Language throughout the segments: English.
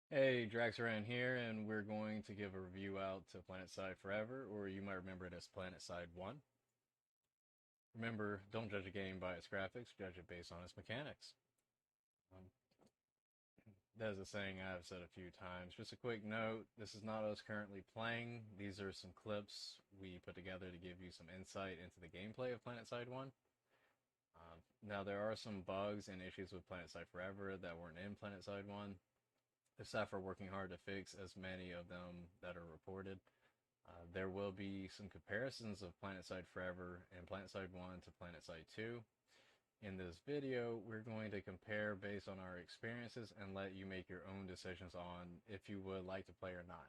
Hey, Draxaran here, and we're going to give a review out to Planetside Forever, or you might remember it as Planetside 1. Remember, don't judge a game by its graphics, judge it based on its mechanics. Um, that's a saying I've said a few times. Just a quick note, this is not us currently playing. These are some clips we put together to give you some insight into the gameplay of Planetside 1. Now, there are some bugs and issues with Planetside Forever that weren't in Planetside 1. The staff are working hard to fix as many of them that are reported. There will be some comparisons of Planetside Forever and Planetside 1 to Planetside 2. In this video, we're going to compare based on our experiences and let you make your own decisions on if you would like to play or not.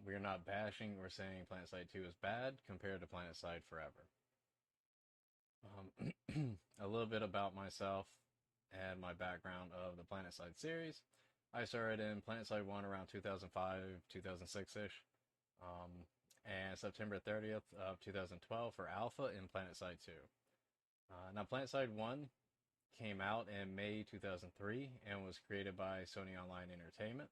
We are not bashing or saying Planetside 2 is bad compared to Planetside Forever. A little bit about myself and my background of the Planetside series. I started in Planetside 1 around 2005, 2006-ish. Um, and September 30th of 2012 for Alpha in Planetside 2. Now, Planetside 1 came out in May 2003 and was created by Sony Online Entertainment.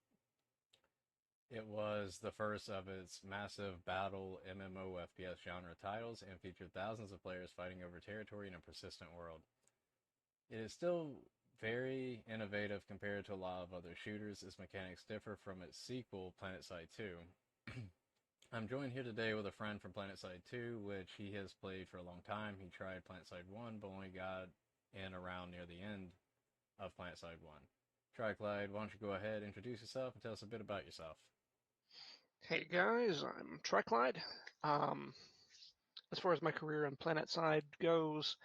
It was the first of its massive battle MMO FPS genre titles and featured thousands of players fighting over territory in a persistent world. It is still very innovative compared to a lot of other shooters. Its mechanics differ from its sequel, Planetside 2. I'm joined here today with a friend from Planetside 2, which he has played for a long time. He tried Planetside 1, but only got in around near the end of Planetside 1. Clyde, why don't you go ahead, introduce yourself, and tell us a bit about yourself. Hey guys, I'm Triclide. Um, as far as my career in Planetside goes,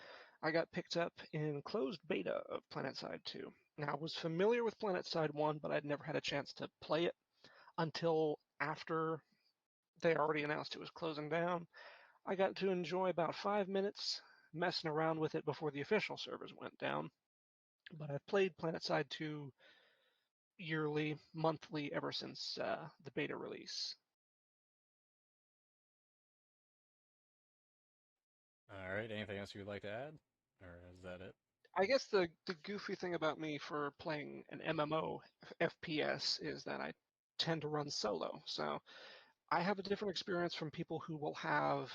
I got picked up in closed beta of Planetside 2. Now, I was familiar with Planetside 1, but I'd never had a chance to play it until after they already announced it was closing down. I got to enjoy about 5 minutes messing around with it before the official servers went down. But I've played Planetside 2 yearly, monthly, ever since the beta release. All right, anything else you would like to add? Or is that it? I guess the goofy thing about me for playing an MMO FPS is that I tend to run solo. So I have a different experience from people who will have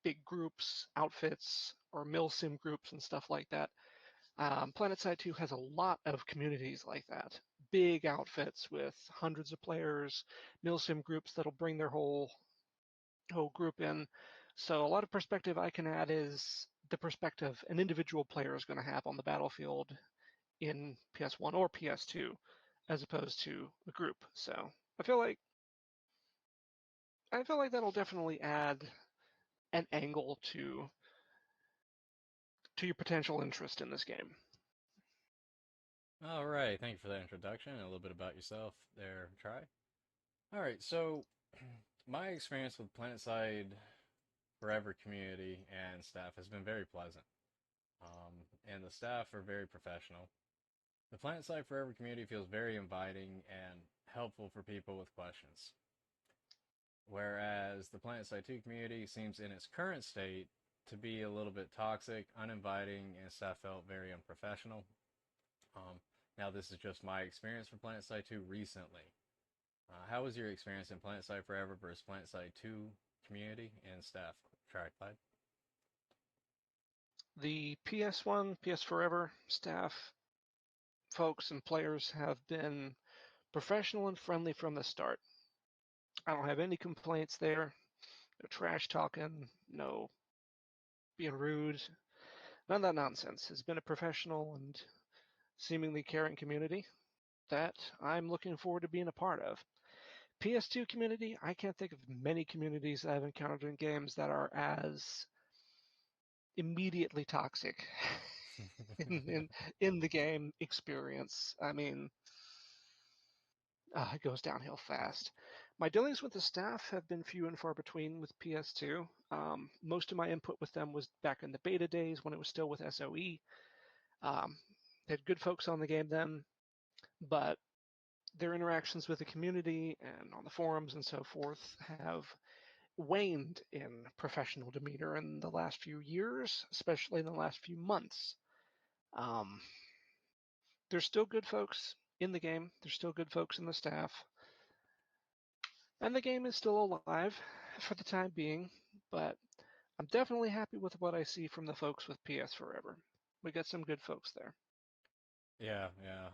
big groups, outfits, or milsim groups and stuff like that. PlanetSide 2 has a lot of communities like that. Big outfits with hundreds of players, milsim groups that'll bring their whole group in. So a lot of perspective I can add is the perspective an individual player is going to have on the battlefield in PS1 or PS2, as opposed to the group. So I feel like that'll definitely add an angle to your potential interest in this game. All right, thank you for that introduction and a little bit about yourself there, Try. All right, so my experience with Planetside Forever community and staff has been very pleasant. And the staff are very professional. The Planetside Forever community feels very inviting and helpful for people with questions. Whereas the Planetside 2 community seems in its current state to be a little bit toxic, uninviting, and staff felt very unprofessional. Um, Now, this is just my experience for Planetside 2 recently. How was your experience in Planetside Forever versus Planetside 2 community and staff? Tripod. The PS1, PS Forever staff, folks, and players have been professional and friendly from the start. I don't have any complaints there. No trash talking, no being rude, none of that nonsense. It's been a professional and seemingly caring community that I'm looking forward to being a part of. PS2 community, I can't think of many communities I've encountered in games that are as immediately toxic in, in, in the game experience. I mean, it goes downhill fast. My dealings with the staff have been few and far between with PS2. Most of my input with them was back in the beta days when it was still with SOE. They had good folks on the game then, but their interactions with the community and on the forums and so forth have waned in professional demeanor in the last few years, especially in the last few months. Um, there's still good folks in the game. There's still good folks in the staff. And the game is still alive for the time being, but I'm definitely happy with what I see from the folks with PS Forever. We got some good folks there. Yeah, yeah.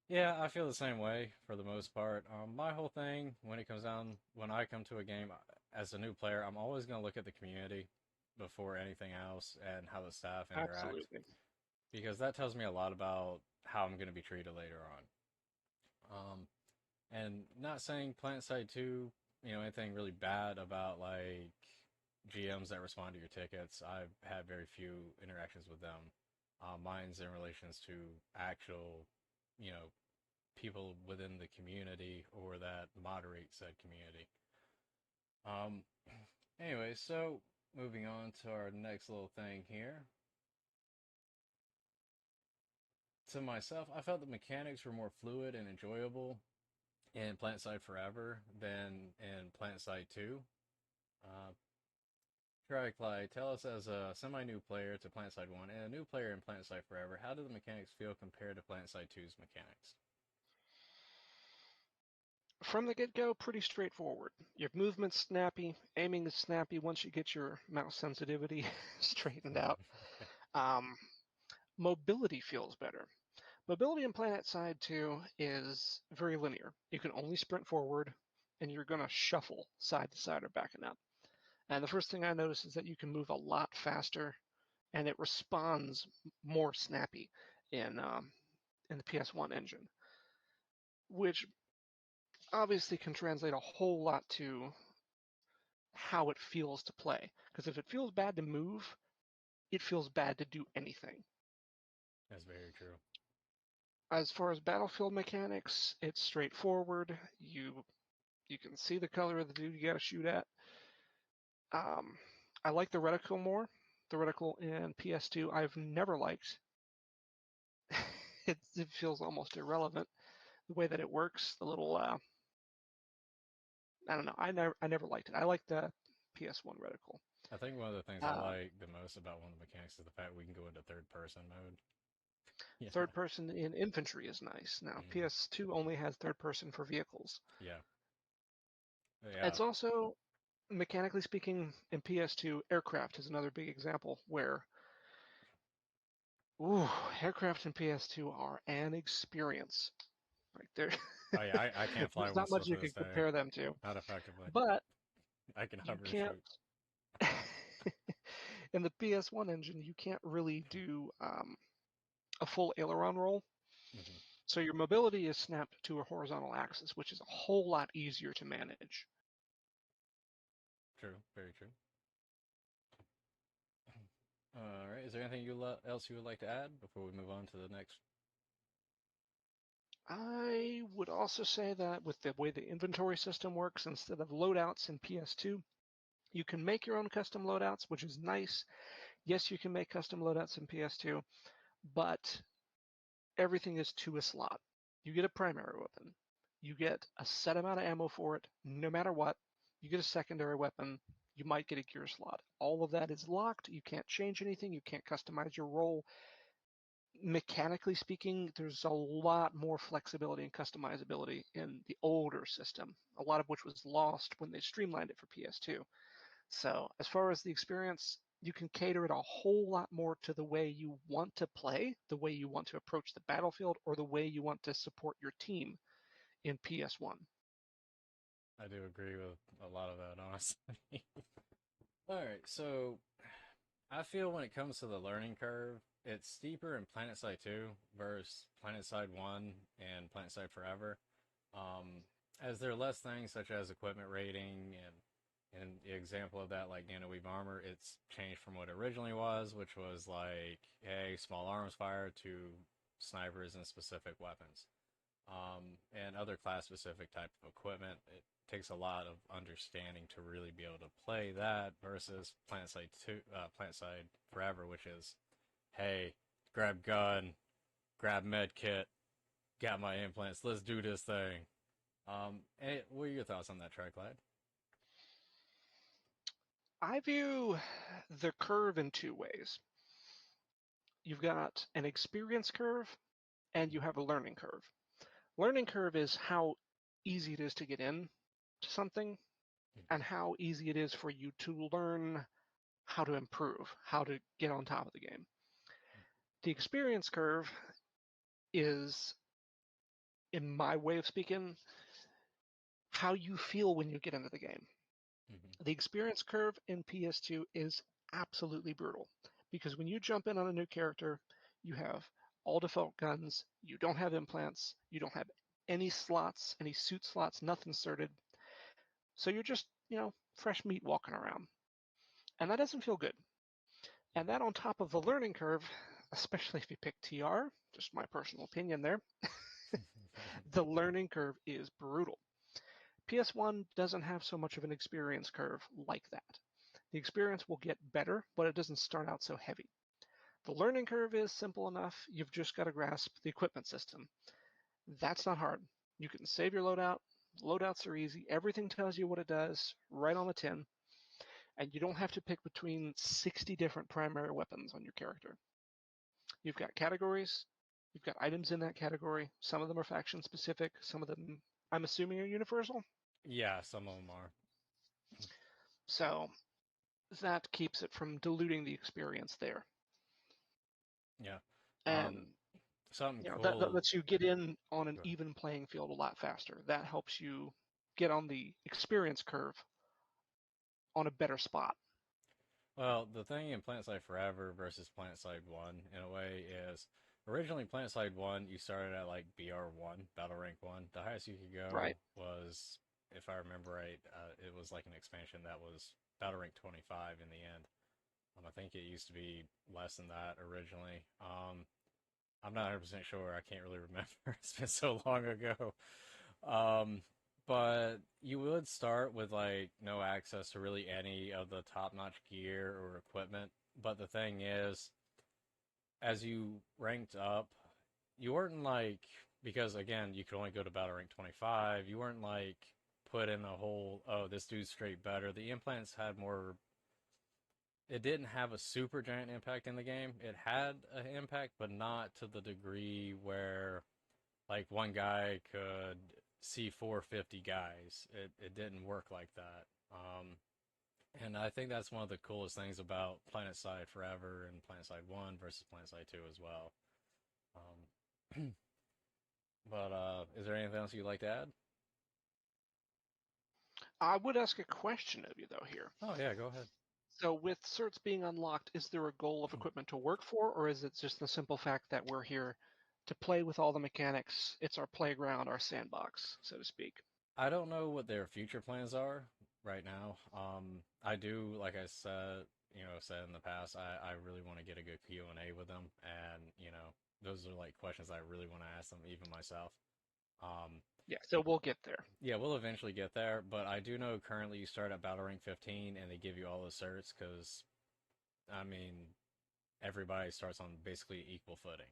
Yeah, I feel the same way for the most part. My whole thing when it comes down, when I come to a game as a new player, I'm always going to look at the community before anything else and how the staff interact Absolutely. because that tells me a lot about how I'm going to be treated later on. And not saying Planetside 2, anything really bad about like GMs that respond to your tickets. I've had very few interactions with them. Mine's in relations to actual, you know, people within the community or that moderate said community. Um, anyway, so moving on to our next little thing here. To myself, I felt the mechanics were more fluid and enjoyable in Planetside Forever than in Planetside 2. Uh, Cry, tell us as a semi-new player to Planetside 1 and a new player in Planetside Forever, how do the mechanics feel compared to Planetside 2's mechanics? From the get-go, pretty straightforward. Your movement's snappy, aiming is snappy once you get your mouse sensitivity straightened out. Um, Mobility feels better. Mobility in Planetside 2 is very linear. You can only sprint forward, and you're going to shuffle side to side or back and up. And the first thing I notice is that you can move a lot faster, and it responds more snappy in the PS1 engine, which obviously can translate a whole lot to how it feels to play. Because if it feels bad to move, it feels bad to do anything. That's very true. As far as battlefield mechanics, it's straightforward. You can see the color of the dude you got to shoot at. I like the reticle more. The reticle in PS2 I've never liked. It feels almost irrelevant the way that it works. The little I don't know. I never liked it. I like the PS1 reticle. I think one of the things I Uh, like the most about one of the mechanics is the fact we can go into third person mode. Yeah. Third person in infantry is nice. Now Mm, PS2 only has third person for vehicles. yeah. Yeah. It's also mechanically speaking in PS2, aircraft is another big example where ooh, aircraft in PS2 are an experience. Like there, Oh yeah, I can't fly there's one not still much to you this can day. compare them to. Not effectively. But I can you hover and can't shoot. in the PS1 engine, you can't really do a full aileron roll. Hmm. So your mobility is snapped to a horizontal axis, which is a whole lot easier to manage. True. Very true. All right. Is there anything else you would like to add before we move on to the next? I would also say that with the way the inventory system works, instead of loadouts in PS2, you can make your own custom loadouts, which is nice. Yes, you can make custom loadouts in PS2, but everything is to a slot. You get a primary weapon. You get a set amount of ammo for it, no matter what. You get a secondary weapon. You might get a gear slot. All of that is locked. You can't change anything. You can't customize your role. Mechanically speaking, there's a lot more flexibility and customizability in the older system, a lot of which was lost when they streamlined it for PS2. So, as far as the experience, you can cater it a whole lot more to the way you want to play, the way you want to approach the battlefield, or the way you want to support your team in PS1. I do agree with a lot of that, honestly. All right. So I feel when it comes to the learning curve, it's steeper in PlanetSide 2 versus PlanetSide 1 and PlanetSide Forever. Um, as there are less things such as equipment rating and the example of that, like nanoweave armor, it's changed from what it originally was, which was like, hey, small arms fire to snipers and specific weapons. And other class specific type of equipment. It takes a lot of understanding to really be able to play that versus PlanetSide Forever, which is, hey, grab gun, grab med kit, got my implants, let's do this thing. What are your thoughts on that, Triclad? I view the curve in two ways. You've got an experience curve and you have a learning curve. Learning curve is how easy it is to get in to something and how easy it is for you to learn how to improve, how to get on top of the game. The experience curve is, in my way of speaking, how you feel when you get into the game. The experience curve in PS2 is absolutely brutal because when you jump in on a new character, you have all default guns, you don't have implants, you don't have any slots, any suit slots, nothing inserted. So you're just, fresh meat walking around. And that doesn't feel good. And that on top of the learning curve, especially if you pick TR, just my personal opinion there, the learning curve is brutal. PS1 doesn't have so much of an experience curve like that. The experience will get better, but it doesn't start out so heavy. The learning curve is simple enough. You've just got to grasp the equipment system. That's not hard. You can save your loadout. Loadouts are easy. Everything tells you what it does right on the tin. And you don't have to pick between 60 different primary weapons on your character. You've got categories. You've got items in that category. Some of them are faction specific. Some of them, I'm assuming, are universal. Yeah, some of them are. So that keeps it from diluting the experience there. Yeah. And Something that cool. lets you get in on an even playing field a lot faster. That helps you get on the experience curve on a better spot. Well, the thing in Planetside Forever versus Planetside 1, in a way, is originally Planetside 1, you started at like BR1, Battle Rank 1. The highest you could Right. go was, if I remember right, it was like an expansion that was Battle Rank 25 in the end. I think it used to be less than that originally. I'm not 100% sure. I can't really remember. It's been so long ago. Um, but you would start with like no access to really any of the top-notch gear or equipment. But the thing is, as you ranked up, you weren't like, because again, you could only go to battle rank 25. You weren't like put in a whole, oh, this dude's straight better. The implants had more. It didn't have a super giant impact in the game. It had an impact, but not to the degree where like one guy could see 450 guys. It didn't work like that. And I think that's one of the coolest things about Planetside Forever and Planetside 1 versus Planetside 2 as well. Um, but is there anything else you'd like to add? I would ask a question of you, though, here. Oh, yeah, go ahead. So, with certs being unlocked, is there a goal of equipment to work for, or is it just the simple fact that we're here to play with all the mechanics? It's our playground, our sandbox, so to speak. I don't know what their future plans are right now. I do, like I said, said in the past, I really want to get a good Q&A with them, and those are like questions I really want to ask them, even myself. Um, Yeah, so we'll get there. yeah, we'll eventually get there, but I do know currently you start at Battle Rank 15 and they give you all the certs because, I mean, everybody starts on basically equal footing.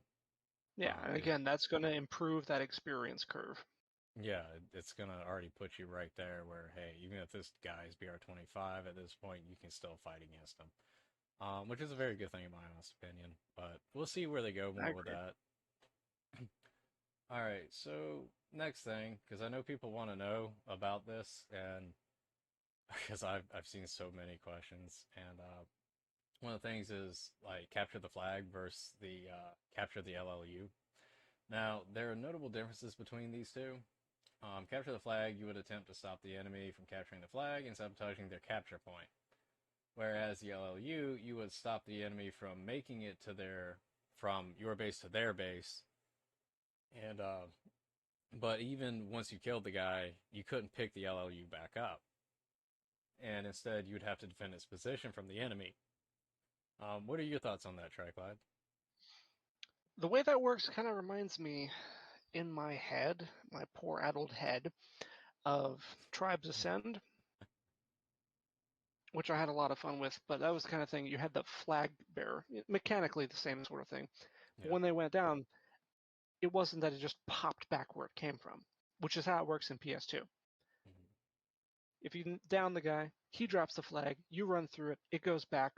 Yeah, and It, again, that's going to improve that experience curve. yeah, it's gonna already put you right there where, hey, even if this guy's BR25 at this point, you can still fight against him. Which is a very good thing in my honest opinion. But we'll see where they go I more with agree. that. All right, so next thing, because I know people want to know about this, and because I've seen so many questions, and one of the things is like capture the flag versus the capture the LLU. Now there are notable differences between these two. Capture the flag, you would attempt to stop the enemy from capturing the flag and sabotaging their capture point. Whereas the LLU, you would stop the enemy from making it to from your base to their base. And but even once you killed the guy, you couldn't pick the LLU back up, and instead you would have to defend its position from the enemy. What are your thoughts on that, Triclad? The way that works kind of reminds me, in my head, my poor addled head, of Tribes Ascend, which I had a lot of fun with, but that was the kind of thing. You had the flag bearer, mechanically the same sort of thing. But Yeah. when they went down, it wasn't that it just popped back where it came from, which is how it works in PS2. Mhm. If you down the guy, he drops the flag, you run through it, it goes back,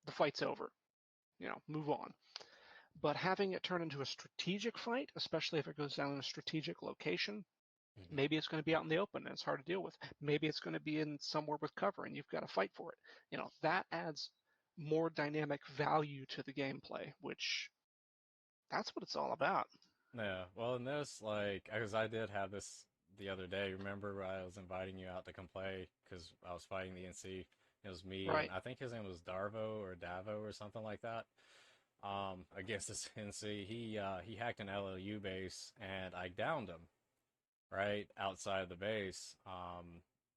the fight's over. Move on. But having it turn into a strategic fight, especially if it goes down in a strategic location, Mm-hmm. maybe it's going to be out in the open and it's hard to deal with. Maybe it's going to be in somewhere with cover and you've got to fight for it. That adds more dynamic value to the gameplay, which that's what it's all about. Yeah, well, in this, like, because I did have this the other day. Remember, I was inviting you out to come play because I was fighting the NC. It was me and Right. I think his name was Darvo or Davo or something like that. Against this NC, he hacked an LLU base and I downed him right outside the base.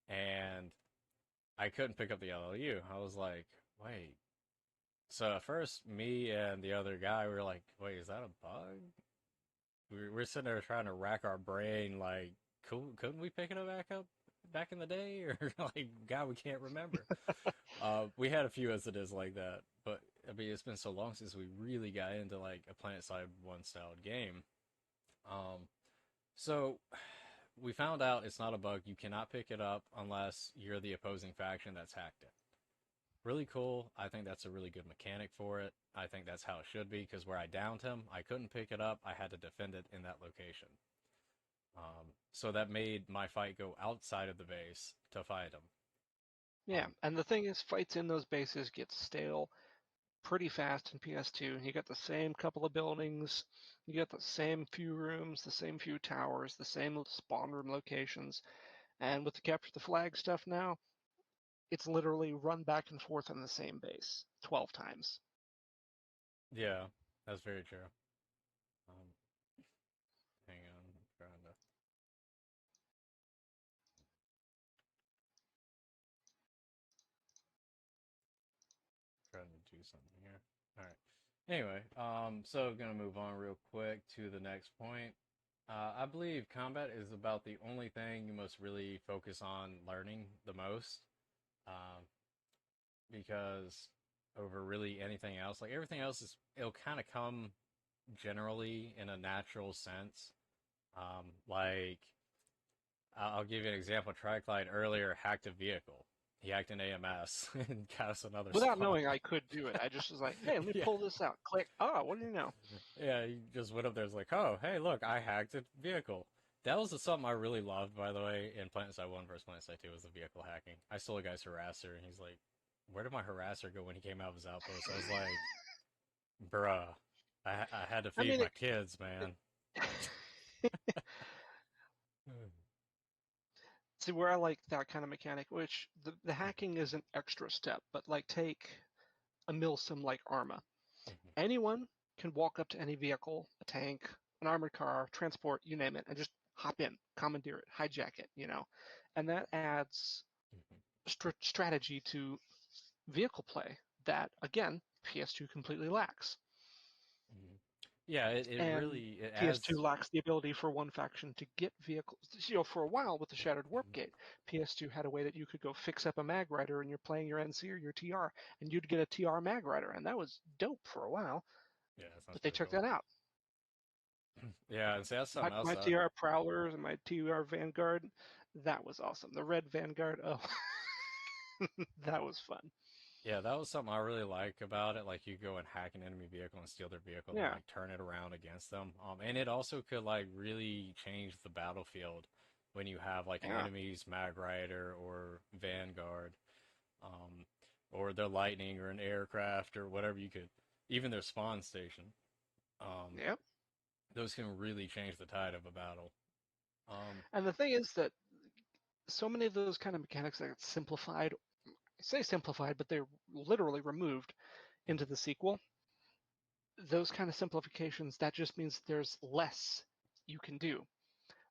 And I couldn't pick up the LLU. I was like, wait. So at first, me and the other guy, we were like, wait, is that a bug? We're sitting there trying to rack our brain, like, couldn't we pick it back up back in the day? Or like, God, we can't remember. We had a few incidents like that, but I mean, it's been so long since we really got into like a Planetside 1 styled game. Um, so we found out it's not a bug. You cannot pick it up unless you're the opposing faction that's hacked it. Really cool. I think that's a really good mechanic for it. I think that's how it should be because where I downed him, I couldn't pick it up. I had to defend it in that location. So that made my fight go outside of the base to fight him. Yeah, Um, and the thing is, fights in those bases get stale pretty fast in PS2. You got the same couple of buildings, you got the same few rooms, the same few towers, the same spawn room locations, and with the capture the flag stuff now, it's literally run back and forth on the same base 12 times. yeah, that's very true. Um, hang on, I'm trying to do something here. All right. Anyway, so gonna move on real quick to the next point. I believe combat is about the only thing you must really focus on learning the most, um, because over really anything else, like everything else it'll kind of come generally in a natural sense. Like I'll give you an example. Triclide earlier hacked a vehicle. He hacked an AMS and got us another Without spot. knowing I could do it, I just was like, hey, let me Yeah. pull this out. Click. Oh, what do you know? Yeah, he just went up there. It's like, oh, hey, look, I hacked a vehicle. That was something I really loved, by the way, in Planetside 1 versus Planetside 2 was the vehicle hacking. I stole a guy's harasser, and he's like, where did my harasser go when he came out of his outpost? I was like, bruh, I had to I feed mean, my kids, man. see where I like that kind of mechanic, which the hacking is an extra step, but like take a milsim like Arma. Anyone can walk up to any vehicle, a tank, an armored car, transport, you name it, and just hop in, commandeer it, hijack it. And that adds strategy to vehicle play that, again, PS2 completely lacks. Yeah, it And really it PS2 adds. lacks the ability for one faction to get vehicles. For a while with the Shattered Warp Gate, PS2 had a way that you could go fix up a mag rider and you're playing your NC or your TR, and you'd get a TR mag rider, and that was dope for a while. Yeah, that sounds But they pretty took cool. that out. Yeah, and see that's My, something else my that TR Prowlers and my TR Vanguard, that was awesome. The Red Vanguard, oh, that was fun. yeah, that was something I really like about it. Like you go and hack an enemy vehicle and steal their vehicle and Yeah, like turn it around against them. And it also could like really change the battlefield when you have like an yeah, enemy's mag rider or vanguard, um, or their lightning or an aircraft or whatever you could, even their spawn station. Um, yep. those can really change the tide of a battle. Um, And the thing is that so many of those kind of mechanics that get simplified, I say simplified, but they're literally removed into the sequel. Those kind of simplifications, that just means there's less you can do,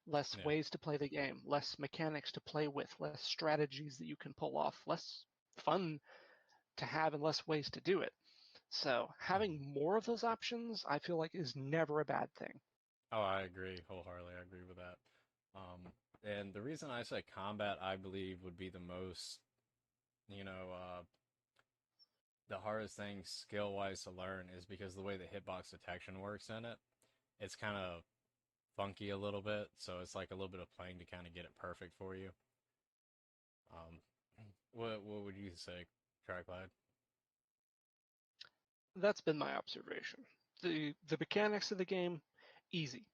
less yeah. ways to play the game, less mechanics to play with, less strategies that you can pull off, less fun to have, and less ways to do it. So Mhm. having more of those options, I feel like, is never a bad thing. Oh, I agree wholeheartedly. I agree with that. And the reason I say combat, I believe, would be the most, you know, the hardest thing skill wise to learn is because the way the hitbox detection works in it, it's kind of funky a little bit. So it's like a little bit of playing to kind of get it perfect for you. Um, what would you say, Triclide? That's been my observation. The mechanics of the game, easy.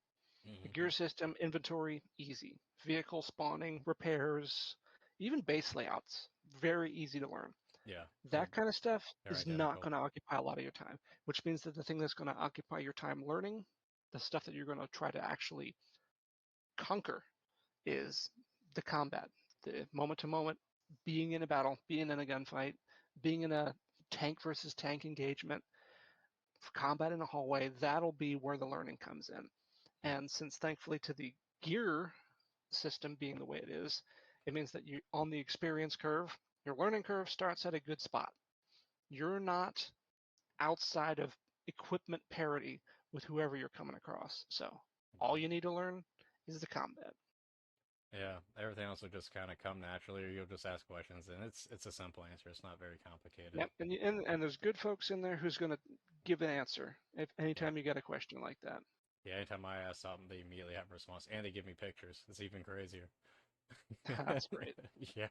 The gear system, inventory, easy. Vehicle spawning, repairs, even base layouts, very easy to learn. Yeah, That kind of stuff they're is not identical. going to occupy a lot of your time, which means that the thing that's going to occupy your time learning, the stuff that you're going to try to actually conquer, is the combat, the moment to moment, being in a battle, being in a gunfight, being in a tank versus tank engagement, combat in a hallway. That'll be where the learning comes in. And since thankfully to the gear system being the way it is, it means that you on the experience curve, your learning curve starts at a good spot. You're not outside of equipment parity with whoever you're coming across. So all you need to learn is the combat. Yeah, everything else will just kind of come naturally, or you'll just ask questions, and it's a simple answer. It's not very complicated. Yep, and there's good folks in there who's going to give an answer if Yeah, anytime you get a question like that. yeah. Anytime I ask something, they immediately have a response, and they give me pictures. It's even crazier. That's great, Yeah.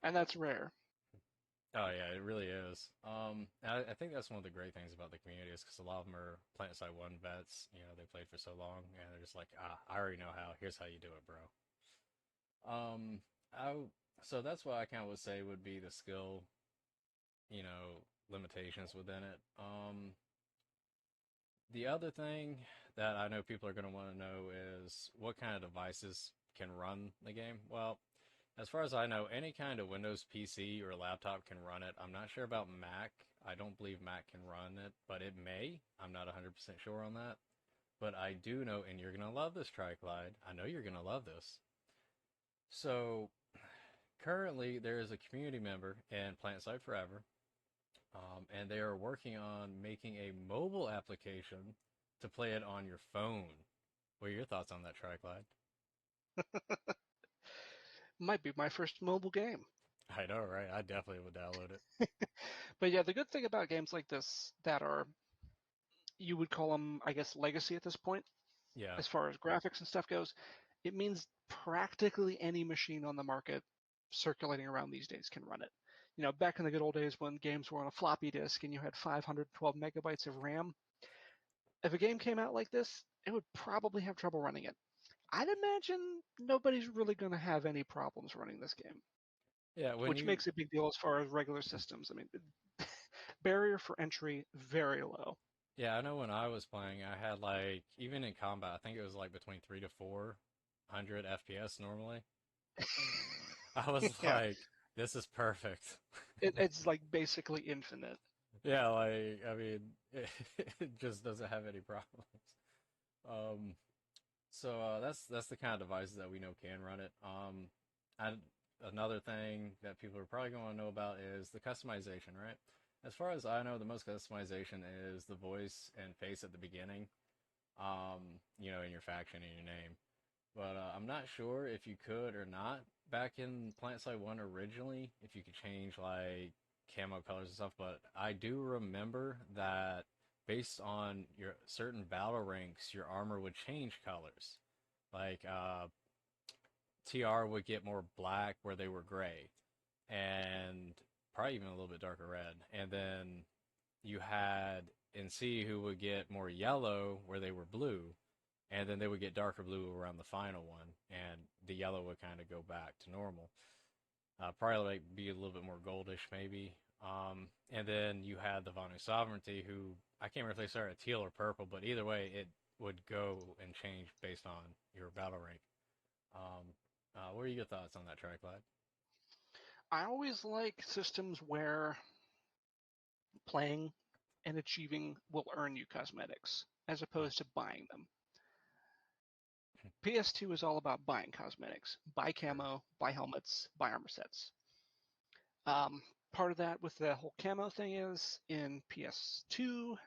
and that's rare. Oh yeah, it really is. I think that's one of the great things about the community is because a lot of them are Planetside 1 vets. You know, they played for so long, and they're just like, I already know how. Here's how you do it, bro. Um, I so that's what I kind of would say would be the skill, limitations within it. The other thing that I know people are going to want to know is what kind of devices can run the game. Well, as far as I know, any kind of Windows PC or laptop can run it. I'm not sure about Mac. I don't believe Mac can run it, but it may. I'm not 100% sure on that. But I do know, and you're going to love this, Triclide. I know you're going to love this. So, currently, there is a community member in Planetside Forever, and they are working on making a mobile application to play it on your phone. What are your thoughts on that, Triclide? Might be my first mobile game. I know, right? I definitely would download it. But yeah, the good thing about games like this that are, you would call them, I guess, legacy at this point, Yeah. as far as graphics and stuff goes, it means practically any machine on the market circulating around these days can run it. You know, back in the good old days when games were on a floppy disk and you had 512 megabytes of RAM, if a game came out like this, it would probably have trouble running it. I'd imagine nobody's really going to have any problems running this game, Yeah, when which you makes a big deal as far as regular systems. I mean, barrier for entry very low. Yeah, I know when I was playing, I had like even in combat, I think it was like between 3 to 400 FPS normally. I was Yeah, like, this is perfect. it's like basically infinite. Yeah, like I mean, it just doesn't have any problems. Um, that's the kind of devices that we know can run it. And another thing that people are probably going to know about is the customization, right? As far as I know, the most customization is the voice and face at the beginning. In your faction and your name. But I'm not sure if you could or not back in Planetside 1 originally, if you could change like camo colors and stuff. But I do remember that based on your certain battle ranks, your armor would change colors. Like TR would get more black where they were gray, and probably even a little bit darker red. And then you had NC who would get more yellow where they were blue, and then they would get darker blue around the final one, and the yellow would kind of go back to normal. Probably like be a little bit more goldish maybe. And then you had the Vanu Sovereignty, who I can't remember if they started at teal or purple, but either way, it would go and change based on your battle rank. Um, what are your thoughts on that, Triclad? I always like systems where playing and achieving will earn you cosmetics as Oh, opposed to buying them. PS2 is all about buying cosmetics, buy true. camo, buy helmets, buy armor sets. Part of that with the whole camo thing is in PS2.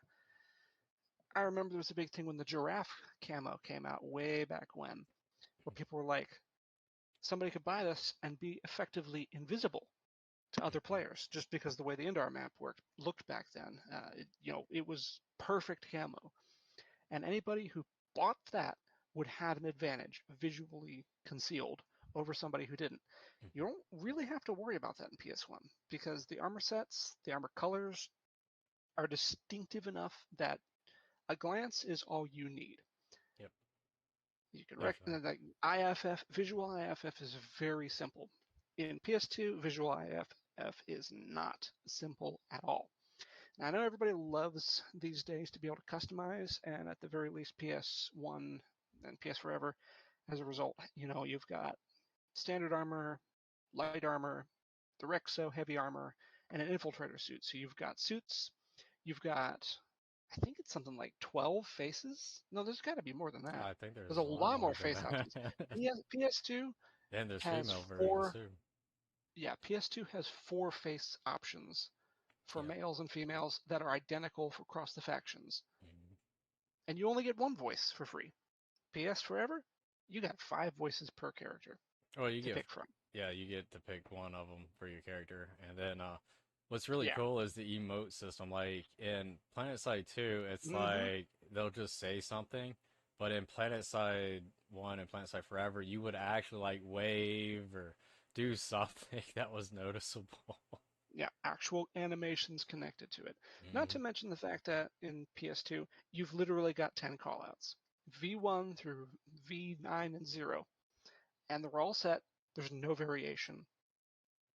I remember there was a big thing when the giraffe camo came out way back when, where people were like, somebody could buy this and be effectively invisible to other players just because the way the Indar map looked back then. It was perfect camo, and anybody who bought that would have an advantage visually concealed over somebody who didn't. You don't really have to worry about that in PS1 because the armor sets, the armor colors are distinctive enough that a glance is all you need. Yep. You can Definitely. recognize that IFF, visual IFF is very simple. In PS2, visual IFF is not simple at all. Now, I know everybody loves these days to be able to customize, and at the very least, PS1 and PS Forever, as a result, you've got standard armor, light armor, the Rexo heavy armor, and an infiltrator suit. So you've got suits, you've got, I think it's something like 12 faces. No, there's got to be more than that. I think There's there's a a lot lot more more than face options. that. PS2 And there's has female versions four, too. yeah, PS2 has 4 face options for Yep. males and females that are identical for across the factions. Mhm. And you only get one voice for free. PS Forever, you got 5 voices per character Well, you to get, pick from. yeah, you get to pick one of them for your character, and then what's really Yeah. cool is the emote system. Like in Planetside 2, it's Mm-hmm. like they'll just say something, but in Planetside 1 and Planetside Forever, you would actually like wave or do something that was noticeable. Yeah, actual animations connected to it. Not to Hmm. mention the fact that in PS2, you've literally got 10 callouts. V1 through V9 and 0. And they're all set. There's no variation.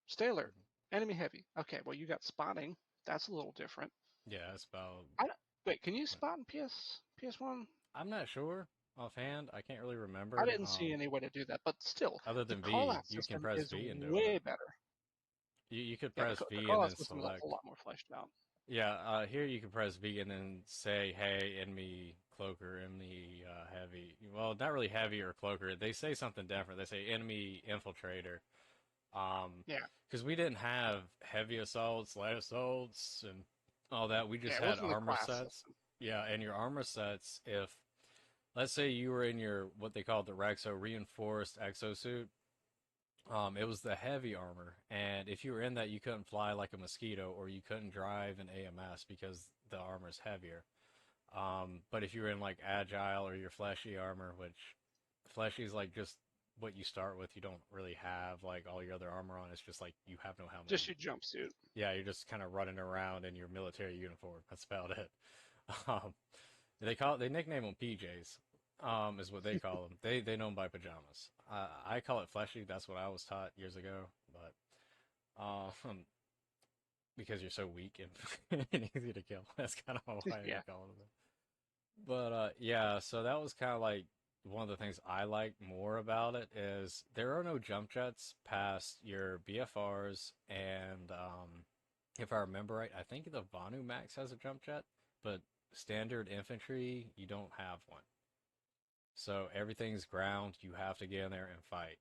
Stay alert. Enemy heavy. Okay, well, you got spotting. That's a little different. Yeah, it's about. I don't, wait, can you spot in PS1? I'm not sure offhand. I can't really I remember. didn't see any way to do that, but still, Other the than V, callout you can system press is V and do it. way better. You could Yeah, press the V and callout then system is a whole select. lot more fleshed out. Yeah, here you can press V and then say, "Hey, enemy cloaker, enemy heavy." Well, not really heavy or cloaker. They say something different. They say enemy infiltrator. Um, Yeah, because we didn't have heavy assaults, light assaults, and all that. We yeah, just it had wasn't the armor class sets. system. Yeah, and your armor sets. If let's say you were in your what they call the Rexo reinforced exosuit. It was the heavy armor, and if you were in that, you couldn't fly like a mosquito, or you couldn't drive an AMS because the armor is heavier. But if you were in like agile or your fleshy armor, which fleshy is like just what you start with, you don't really have like all your other armor on. It's just like you have no helmet. Just your jumpsuit. Yeah, you're just kind of running around in your military uniform. That's about it. Um, they nickname them PJs, is what they call them. They know them by pajamas. I call it fleshy. That's what I was taught years ago. But because you're so weak and, and easy to kill, that's kind of why they Yeah. call them. But yeah, so that was kind of like one of the things I like more about it is there are no jump jets past your BFRs, and if I remember right, I think the Vanu Max has a jump jet, but standard infantry you don't have one. So everything's ground. You have to get in there and fight,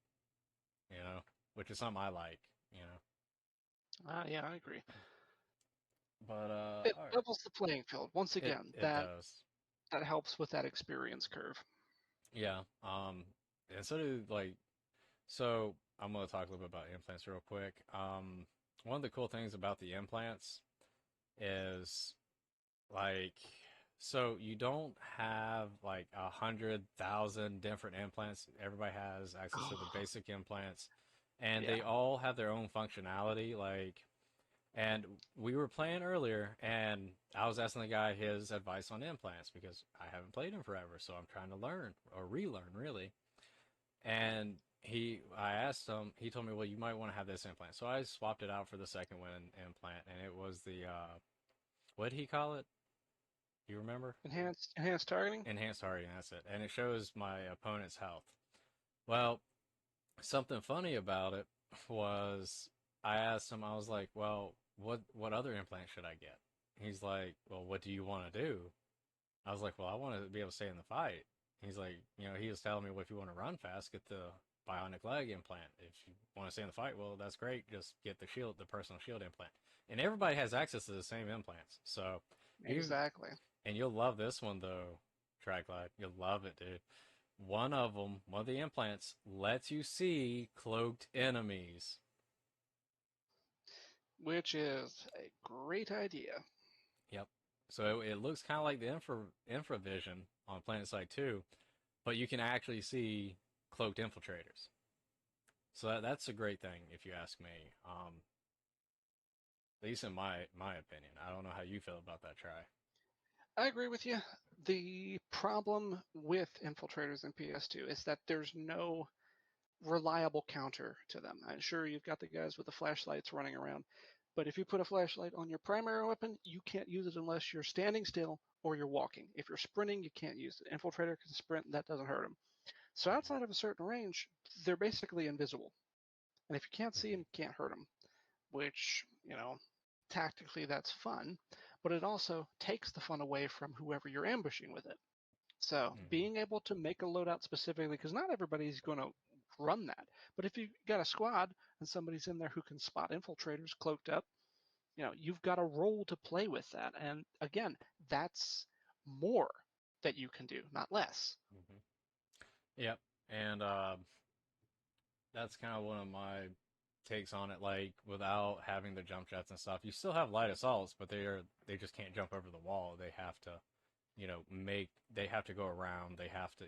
which is something I like, you know. Yeah, I agree. But It all right, levels the playing field. Once it again, it that does, that helps with that experience curve. yeah. And so do like so. I'm gonna talk a little bit about implants real quick. One of the cool things about the implants is like so you don't have like 100,000 different implants. Everybody has access to the Oh, basic implants, and yeah. they all have their own functionality. And we were playing earlier, and I was asking the guy his advice on implants because I haven't played them forever, so I'm trying to learn or relearn really. And I asked him, he told me, well, you might want to have this implant. So I swapped it out for the second one implant, and it was the what did he call it? You remember? Enhanced targeting. Enhanced hardening, that's it. And it shows my opponent's health. Well, something funny about it was I asked him, I was like, well, what other implant should I get? He's like, well, what do you want to do? I was like, well, I want to be able to stay in the fight. He's like, he was telling me, well, if you want to run fast, get the bionic leg implant. If you want to stay in the fight, well, that's great. Just get the personal shield implant. And everybody has access to the same implants. So you Exactly. and you'll love this one though, Tracklight. You'll love it, dude. One of the implants lets you see cloaked enemies. Which is a great idea. Yep. So it looks kind of like the infravision on Planetside 2, but you can actually see cloaked infiltrators. So that's a great thing, if you ask me. At least in my opinion. I don't know how you feel about that try. I agree with you. The problem with infiltrators in PS2 is that there's no reliable counter to them. I'm sure you've got the guys with the flashlights running around, but if you put a flashlight on your primary weapon, you can't use it unless you're standing still or you're walking. If you're sprinting, you can't use it. Infiltrator can sprint, and that doesn't hurt them. So Hmm. outside of a certain range, they're basically invisible. And if you can't see them, Hmm. you can't hurt them, which, tactically that's fun, but it also takes the fun away from whoever you're ambushing with it. So Hmm. being able to make a loadout specifically, because not everybody's going to run that, but if you've got a squad and somebody's in there who can spot infiltrators cloaked up, you've got a role to play with that. And again, that's more that you can do, not less. Hmm. Yep. And that's kind of one of my takes on it. Like without having the jump jets and stuff, you still have light assaults, but they just can't jump over the wall. They have to, they have to go around. They have to,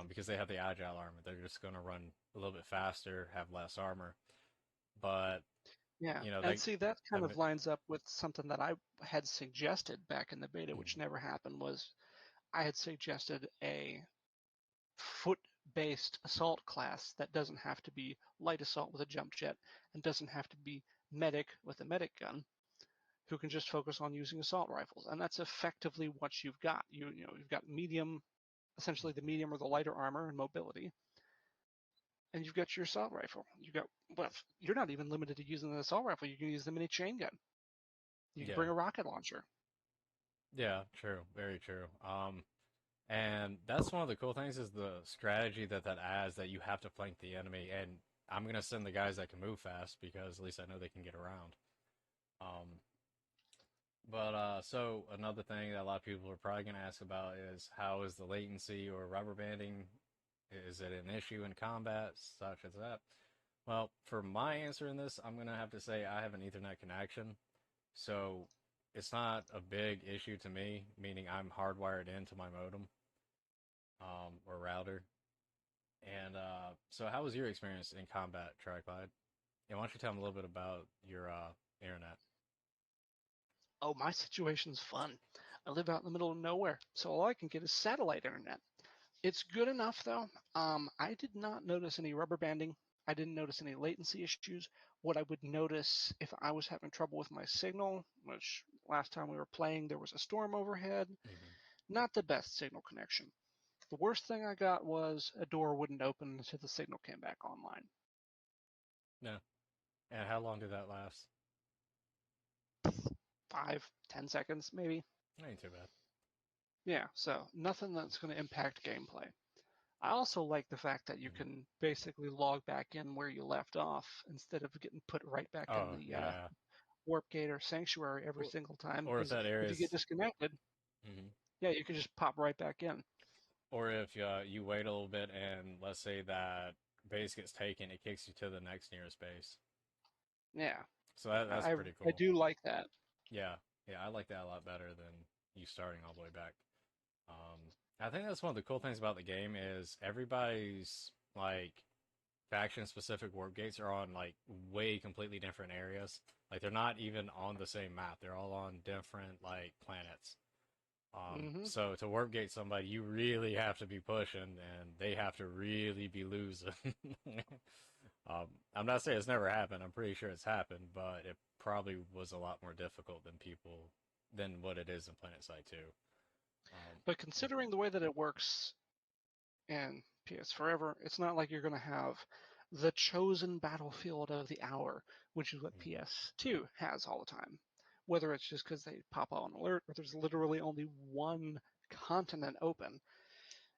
because they have the agile armor. They're just going to run a little bit faster, have less armor. But Yeah, and they see that the kind of lines up with something that I had suggested back in the beta, which mm, never happened. Was I had suggested a foot-based assault class that doesn't have to be light assault with a jump jet and doesn't have to be medic with a medic gun, who can just focus on using assault rifles, and that's effectively what you've got. You've got medium, essentially the medium or the lighter armor and mobility, and you've got your assault rifle. Well, you're not even limited to using the assault rifle. You can use the mini chain gun. You can yeah, bring a rocket launcher. yeah, true, very true. And that's one of the cool things is the strategy that adds that you have to flank the enemy, and I'm gonna send the guys that can move fast because at least I know they can get around. Um, but so another thing that a lot of people are probably gonna ask about is how is the latency or rubber banding? Is it an issue in combat, such as that? Well, for my answer in this, I'm gonna have to say I have an Ethernet connection, so it's not a big issue to me. Meaning I'm hardwired into my modem or router. And so, how was your experience in combat, Tripod? And why don't you tell me a little bit about your internet? Oh, my situation's fun. I live out in the middle of nowhere, so all I can get is satellite internet. It's good enough though. I did not notice any rubber banding. I didn't notice any latency issues. What I would notice if I was having trouble with my signal, which last time we were playing there was a storm overhead, Hmm. not the best signal connection. The worst thing I got was a door wouldn't open until the signal came back online. No. And how long did that last? 5, 10 seconds maybe. Ain't too bad. Yeah, so nothing that's going to impact gameplay. I also like the fact that you Hmm. can basically log back in where you left off instead of getting put right back in Oh the yeah. warp gate or sanctuary every Or, single time. or if Because that if you get area's, disconnected, hmm yeah, you can just pop right back in. or if you wait a little bit and let's say that base gets taken, it kicks you to the next nearest base. Yeah, So that's I pretty I cool. do like that. Yeah, yeah, I like that a lot better than you starting all the way back. Um, I think that's one of the cool things about the game is everybody's like faction specific warp gates are on like way completely different areas. Like they're not even on the same map. They're all on different like planets. Hmm. So to warp gate somebody, you really have to be pushing, and they have to really be losing. I'm not saying it's never happened. I'm pretty sure it's happened, but it probably was a lot more difficult than what it is in Planetside 2. Um, But considering the way that it works in PS Forever, it's not like you're going to have the chosen battlefield of the hour, which is what mhm. PS2 has all the time. Whether it's just because they pop out an alert or there's literally only one continent open,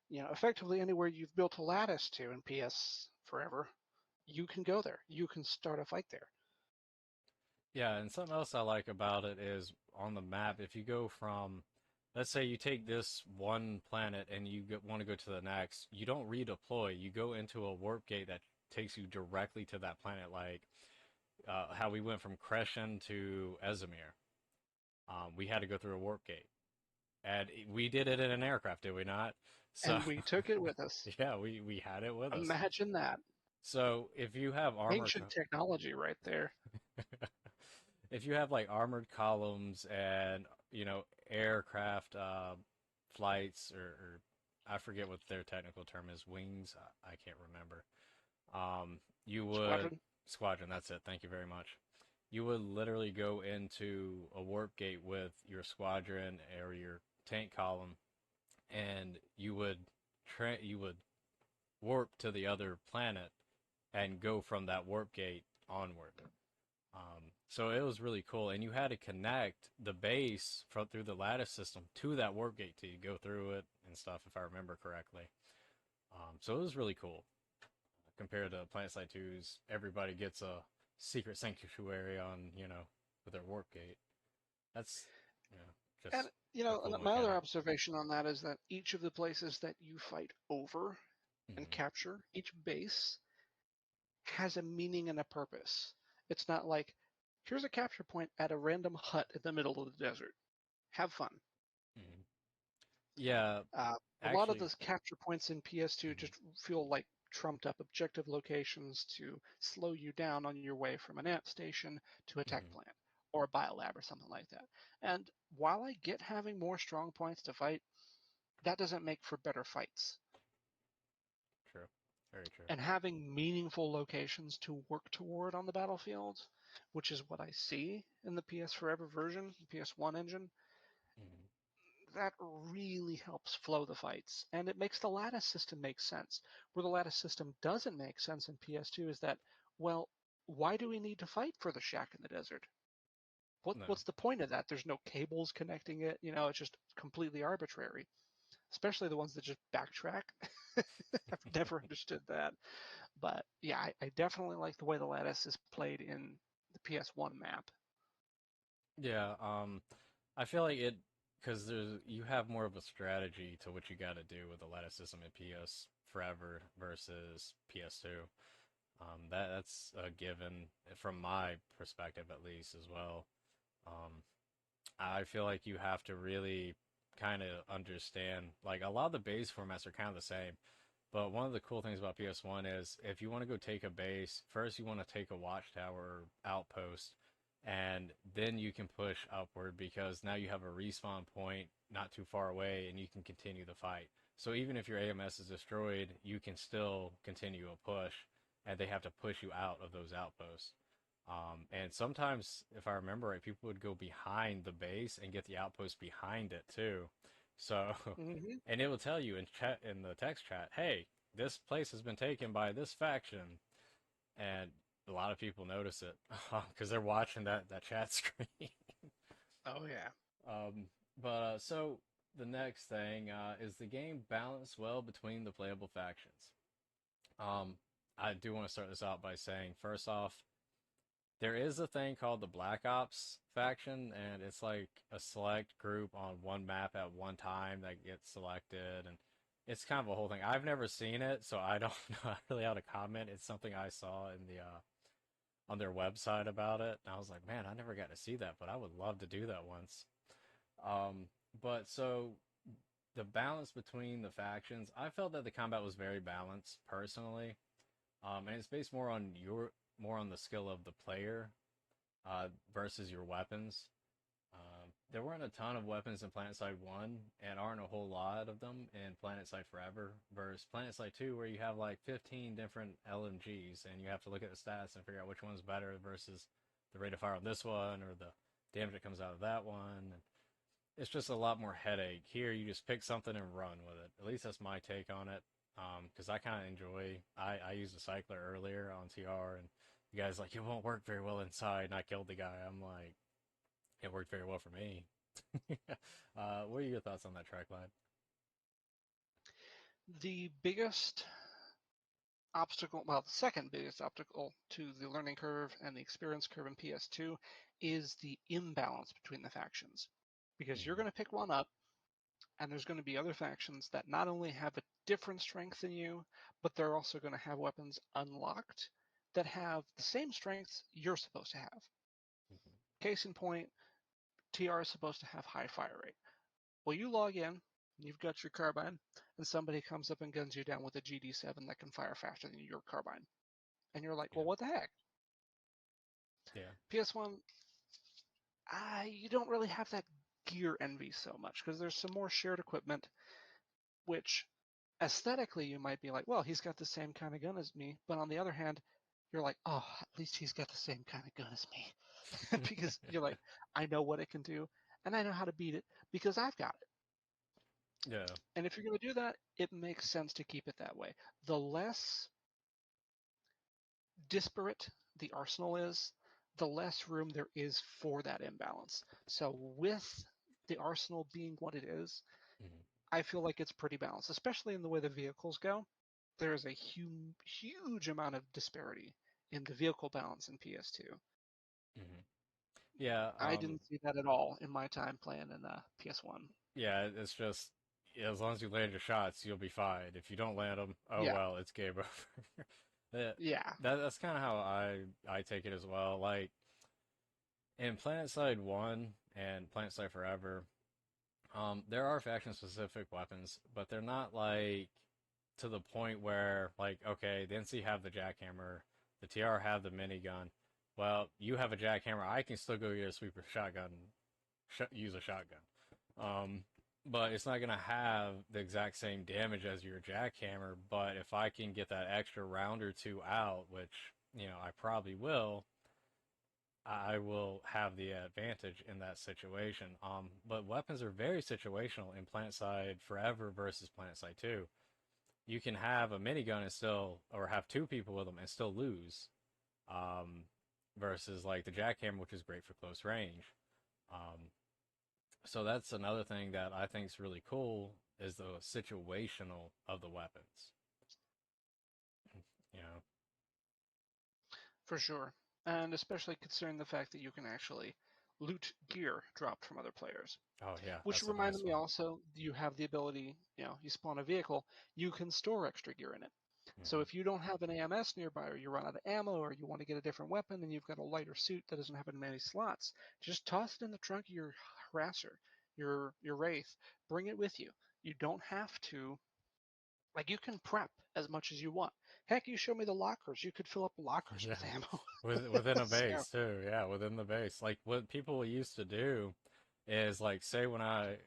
effectively anywhere you've built a lattice to in PS Forever, you can go there. You can start a fight there. Yeah, and something else I like about it is on the map, if you go from, let's say you take this one planet and you want to go to the next, you don't redeploy. You go into a warp gate that takes you directly to that planet, like how we went from Crescent to Ezimir. We had to go through a warp gate. And we did it in an aircraft, did we not? So, And we took it with us. yeah, we had it with us. Imagine that. So if you have Ancient technology right there. if you have like armored columns and aircraft flights or I forget what their technical term is, wings. I can't remember. You would Squadron. squadron. That's it. Thank you very much. You would literally go into a warp gate with your squadron or your tank column, and you would warp to the other planet and go from that warp gate onward. So it was really cool, and you had to connect the base from through the lattice system to that warp gate to go through it and stuff, if I remember correctly. So it was really cool compared to Planetside 2's. Everybody gets a secret sanctuary on, with their warp gate. That's, you know, And just a cool my other mechanic. observation on that is that each of the places that you fight over and Hmm. capture, each base has a meaning and a purpose. It's not like, here's a capture point at a random hut in the middle of the desert. Have fun. Hmm. Yeah, A lot of actually. those capture points in PS2 Hmm. just feel like trumped up objective locations to slow you down on your way from an ant station to a tech Hmm. plant or a biolab or something like that. And while I get having more strong points to fight, that doesn't make for better fights. True. Very true. And having meaningful locations to work toward on the battlefield, which is what I see in the PS Forever version, the PS1 engine, Hmm. that really helps flow the fights. And it makes the lattice system make sense. Where the lattice system doesn't make sense in PS2 is that, well, why do we need to fight for the shack in the desert? No. What's the point of that? There's no cables connecting it. It's just completely arbitrary. Especially the ones that just backtrack. I've never understood that. But yeah, I definitely like the way the lattice is played in the PS1 map. Yeah, I feel like it because you have more of a strategy to what you got to do with the lattice system in PS Forever versus PS2. That's a given from my perspective at least as well. Um, I feel like you have to really kind of understand like a lot of the base formats are kind of the same. But one of the cool things about PS1 is if you want to go take a base, first you want to take a watchtower outpost, and then you can push upward because now you have a respawn point not too far away and you can continue the fight. So even if your AMS is destroyed, you can still continue a push, and they have to push you out of those outposts. And sometimes, if I remember right, people would go behind the base and get the outpost behind it too. So Hmm. and it will tell you in chat in the text chat, hey, this place has been taken by this faction, and a lot of people notice it because they're watching that chat screen. Oh yeah. um, but the next thing is the game balanced well between the playable factions. Um, I do want to start this out by saying, first off, there is a thing called the Black Ops faction, and it's like a select group on one map at one time that gets selected, and it's kind of a whole thing. I've never seen it, so I don't know really how to comment. It's something I saw in the on their website about it, and I was like, man, I never got to see that, but I would love to do that once. Um, but so the balance between the factions, I felt that the combat was very balanced personally, and it's based more on the skill of the player versus your weapons. There weren't a ton of weapons in Planetside 1, and aren't a whole lot of them in Planetside Forever, versus Planetside 2, where you have like 15 different LMGs, and you have to look at the stats and figure out which one's better versus the rate of fire on this one, or the damage that comes out of that one. And it's just a lot more headache. Here, you just pick something and run with it. At least that's my take on it. Because I kind of enjoy. I used a cycler earlier on TR, and the guy's like, "It won't work very well inside," and I killed the guy. I'm like, "It worked very well for me." What are your thoughts on that track line? The biggest obstacle, well, the second biggest obstacle to the learning curve and the experience curve in PS2 is the imbalance between the factions. Because you're Mm-hmm. going to pick one up, and there's going to be other factions that not only have a different strength than you, but they're also going to have weapons unlocked that have the same strengths you're supposed to have. Mm-hmm. Case in point, TR is supposed to have high fire rate. Well, you log in, you've got your carbine, and somebody comes up and guns you down with a GD7 that can fire faster than your carbine. And you're like, Yeah, well, what the heck? yeah. PS1, you don't really have that gear envy so much, because there's some more shared equipment, which aesthetically you might be like, well, he's got the same kind of gun as me, but on the other hand, you're like, oh, at least he's got the same kind of gun as me. Because you're like, I know what it can do, and I know how to beat it because I've got it. Yeah. And if you're going to do that, it makes sense to keep it that way. The less disparate the arsenal is, the less room there is for that imbalance. So with the arsenal being what it is, Mhm. I feel like it's pretty balanced, especially in the way the vehicles go. There is a huge amount of disparity in the vehicle balance in PS2. Mhm. Yeah. I didn't see that at all in my time playing in PS1. Yeah. It's just, yeah, as long as you land your shots, you'll be fine. If you don't land them, oh Yeah, well, it's game over. that, yeah, that's kind of how I take it as well. Like in Planetside 1 and Planetside Forever, there are faction specific weapons, but they're not like to the point where like okay, the NC have the jackhammer, the TR have the minigun. Well, you have a jackhammer, I can still go get a sweeper shotgun, use a shotgun. Um, but it's not gonna have the exact same damage as your jackhammer. But if I can get that extra round or two out, which I probably will, I will have the advantage in that situation. But weapons are very situational in Planetside Forever versus Planetside 2. You can have a minigun and still, or have two people with them and still lose. Um, versus like the jackhammer, which is great for close range. Um, so that's another thing that I think is really cool is the situational of the weapons. You know? for sure. And especially considering the fact that you can actually loot gear dropped from other players. Oh yeah, Which that's a reminded nice me one. also, you have the ability, you spawn a vehicle, you can store extra gear in it. So Hmm. if you don't have an AMS nearby, or you run out of ammo, or you want to get a different weapon and you've got a lighter suit that doesn't have as many slots, just toss it in the trunk of your harasser, your wraith, bring it with you. You don't have to, like, you can prep as much as you want. Heck, you show me the lockers. You could fill up lockers Yeah, with ammo. within a So, base too. Yeah, within the base. Like what people used to do is like say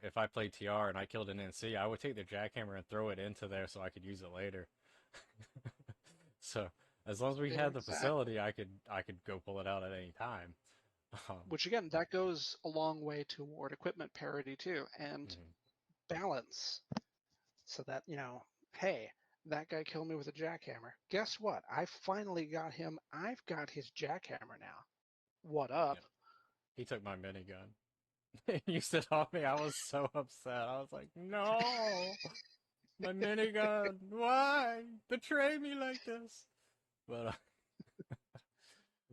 if I played TR and I killed an NC, I would take the jackhammer and throw it into there so I could use it later. So as long as we had the exactly. facility, I could go pull it out at any time. Um, Which again, that goes a long way toward equipment parity too, and mhm. balance. So that, hey, that guy killed me with a jackhammer. Guess what? I finally got him. I've got his jackhammer now. What up? Yeah, he took my minigun. He used it on me. I was so upset. I was like, no, my minigun. Why betray me like this? But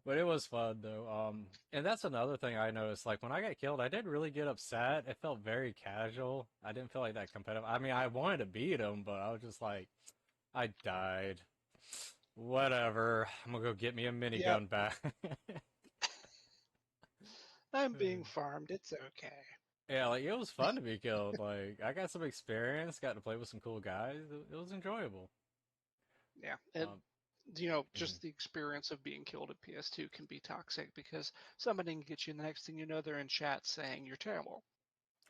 But it was fun though. And that's another thing I noticed. Like when I got killed, I didn't really get upset. It felt very casual. I didn't feel like that competitive. I mean, I wanted to beat him, but I was just like, I died. Whatever. I'm gonna go get me a Yep, minigun back. I'm being farmed. It's okay. Yeah, like it was fun to be killed. Like I got some experience, got to play with some cool guys. It was enjoyable. Yeah, and Um, mhm. just the experience of being killed at PS2 can be toxic because somebody can get you, and the next thing you know, they're in chat saying you're terrible.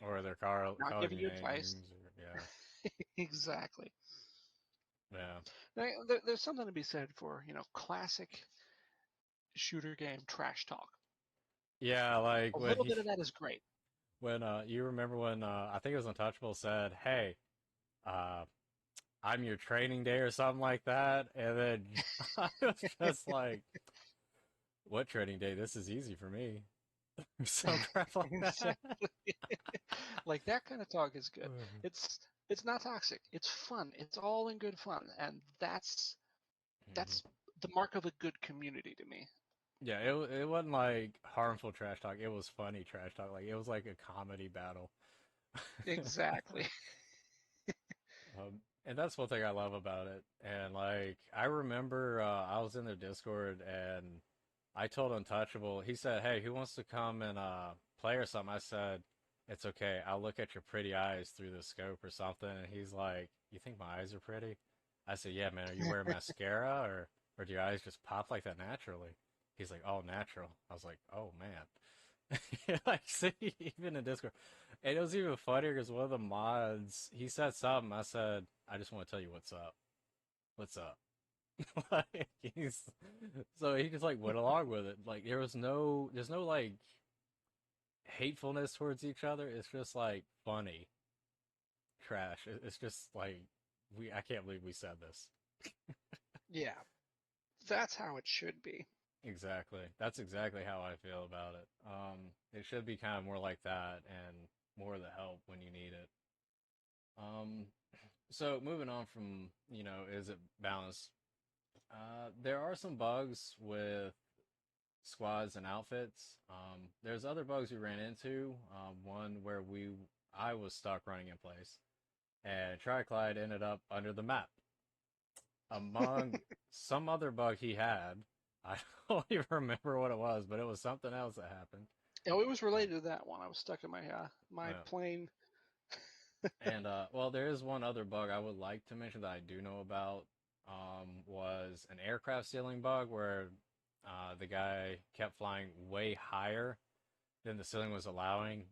Or their Not calling giving you you advice. names. Or, yeah, Exactly. yeah, Now, there's something to be said for, classic shooter game trash talk. yeah. Like A when little he bit of that is great. when you remember when I think it was Untouchable said, "Hey, uh, I'm your training day" or something like that, and then I was just like, "What training day? This is easy for me." Some crap like that. Exactly. Like that kind of talk is good. It's not toxic. It's fun. It's all in good fun, and Mhm. that's the mark of a good community to me. Yeah, it wasn't like harmful trash talk. It was funny trash talk. Like it was like a comedy battle. Exactly. And that's one thing I love about it. And like I remember I was in the Discord and I told Untouchable, he said, "Hey, who wants to come and play or something?" I said, "It's okay. I'll look at your pretty eyes through the scope or something." And he's like, "You think my eyes are pretty?" I said, "Yeah, man. Are you wearing mascara or do your eyes just pop like that naturally?" He's like, "Oh, natural." I was like, "Oh man." Like, see, even in Discord. And it was even funnier because one of the mods, he said something. I said, I just want to tell you what's up. What's up? Like, so he just like went along with it. Like, there's no like hatefulness towards each other. It's just like funny trash. It's just like, I can't believe we said this. Yeah, that's how it should be. Exactly. That's exactly how I feel about it. It should be kind of more like that and more of the help when you need it. Um, so moving on from, is it balanced? There are some bugs with squads and outfits. There's other bugs we ran into. One where I was stuck running in place, and Triclide ended up under the map among some other bug he had. I don't even remember what it was, but it was something else that happened. Oh, it was Um, related to that one. I was stuck in my yeah. plane. And well, there is one other bug I would like to mention that I do know about. Was an aircraft ceiling bug where the guy kept flying way higher than the ceiling was allowing.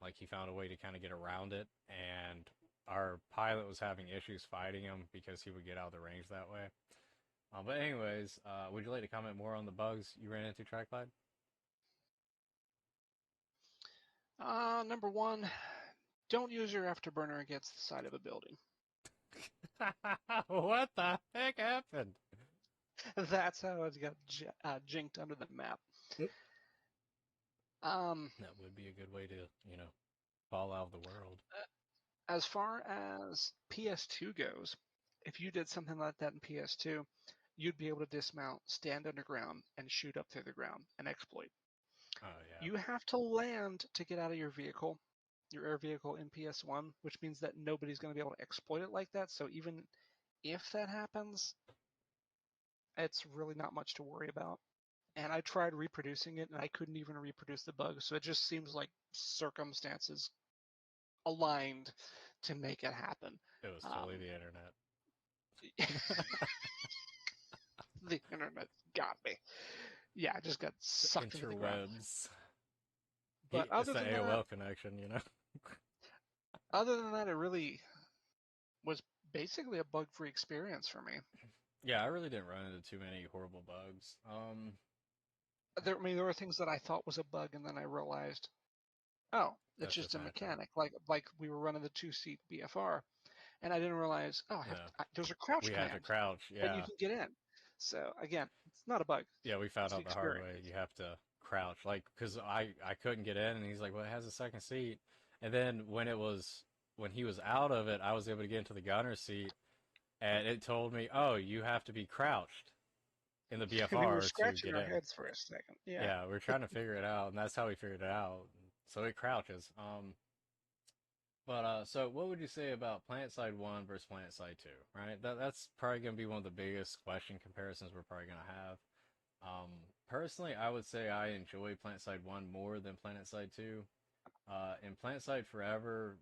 Like he found a way to kind of get around it, and our pilot was having issues fighting him because he would get out of the range that way. But anyways, would you like to comment more on the bugs you ran into, Trackpad? Number one, don't use your afterburner against the side of a building. What the heck happened? That's how it got jinked under the map. Um, That would be a good way to, fall out of the world. as far as PS2 goes, if you did something like that in PS2, you'd be able to dismount, stand underground, and shoot up through the ground and exploit. Oh yeah. You have to land to get out of your vehicle, your air vehicle in PS1, which means that nobody's going to be able to exploit it like that. So even if that happens, it's really not much to worry about. And I tried reproducing it, and I couldn't even reproduce the bug. So it just seems like circumstances aligned to make it happen. It was totally Um, the internet. the internet got me. Yeah, I just got The sucked into the ground. interwebs. But It's the AOL connection. other than that, it really was basically a bug-free experience for me. Yeah, I really didn't run into too many horrible bugs. There were things that I thought was a bug, and then I realized, oh, it's That's just just a natural. mechanic. Like we were running the two-seat BFR, and I didn't realize, oh, Yeah. there's a crouch We had to command, crouch. and you Yeah. can get in. So again, it's not a bug. Yeah, we found It's the out the hard way. experience. You have to crouch, like, because I couldn't get in, and he's like, "Well, it has a second seat." And then when he was out of it, I was able to get into the gunner's seat, and it told me, "Oh, you have to be crouched in the We were BFR to scratching get our in." heads for a second. Yeah. Yeah, we are trying to figure it out, and that's how we figured it out. So it crouches. But so what would you say about Planetside 1 versus Planetside 2, right? That's probably going to be one of the biggest question comparisons we're probably going to have. Personally, I would say I enjoy Planetside 1 more than Planetside 2. In Planetside Forever,